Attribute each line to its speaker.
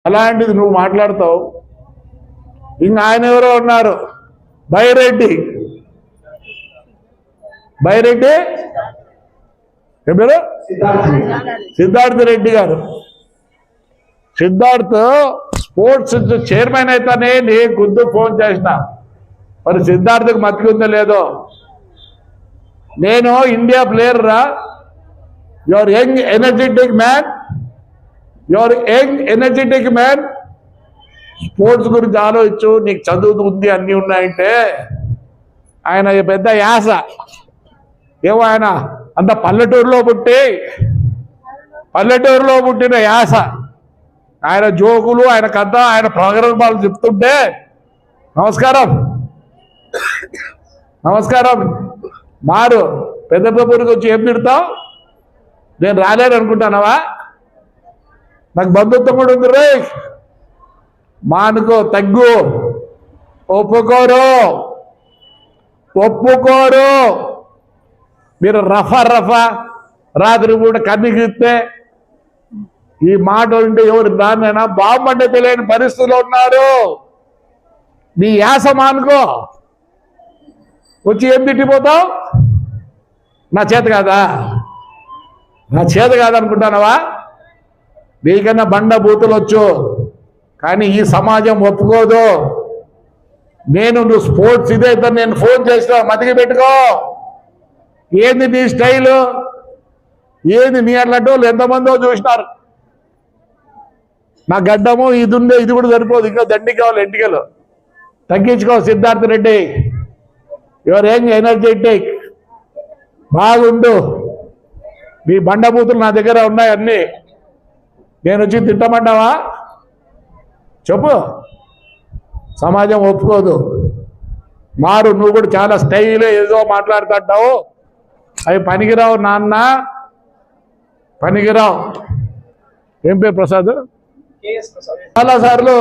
Speaker 1: అలాంటిది నువ్వు మాట్లాడతావు. ఇంకా ఆయన ఎవరో ఉన్నారు, బైరెడ్డి ఎవరు, సిద్ధార్థ రెడ్డి గారు. సిద్ధార్థ్ స్పోర్ట్స్ చైర్మన్ అయితేనే నీ గుద్దు ఫోన్ చేసిన. మరి సిద్ధార్థకు మతికి ఉందో లేదో. నేను ఇండియా ప్లేయర్ రా, your young energetic man, sports గురించి ఆలోచించు, నీకు చదువు ఉంది అన్నీ ఉన్నాయంటే. ఆయన పెద్ద యాస ఏమో, ఆయన అంత పల్లెటూరులో పుట్టిన యాస. ఆయన జోకులు, ఆయన కథ, ఆయన ప్రోగ్రామాలు చెప్తుంటే నమస్కారం మారు పెద్ద ఊరికి వచ్చి ఏం తిడతావు? నేను రాలేను అనుకుంటానవా? నాకు బంధుత్వం కూడా ఉంది రే. మానుకో, తగ్గు, ఒప్పుకోరు. మీరు రఫా రాత్రి కూడా కన్నిగిస్తే ఈ మాట ఉంటే ఎవరు దాన్నైనా బాగుపడ్డ తెలియని పరిస్థితులు ఉన్నారు. నీ యాస మానుకో. వచ్చి ఏం తిట్టిపోతావు? నా చేత కాదనుకుంటానవా? నీకన్నా బండ బూతులు వచ్చు, కానీ ఈ సమాజం ఒప్పుకోదు. నువ్వు స్పోర్ట్స్ ఇదైతే నేను ఫోన్ చేస్తా, మతికి పెట్టుకో. ఏంది నీ స్టైలు, ఏంది నీ అట్లాంటి వాళ్ళు ఎంతమందో చూసినారు. నా గడ్డము ఇది ఉండే, ఇది కూడా సరిపోదు, ఇంకా దండి కావాలి ఎంటికలు. తగ్గించుకో Siddhartha Reddy. Your young energetic, బాగుండు. మీ బండబూతులు నా దగ్గర ఉన్నాయి అన్నీ. నేను వచ్చి తిట్టమంటావా? చెప్పు. సమాజం ఒప్పుకోదు. మారు, నువ్వు కూడా చాలా స్టైల్ ఏదో మాట్లాడుతుంటావు. అవి పనికిరావు నాన్న, పనికిరావు. ఏం పేరు? ప్రసాద్. చాలా సార్లు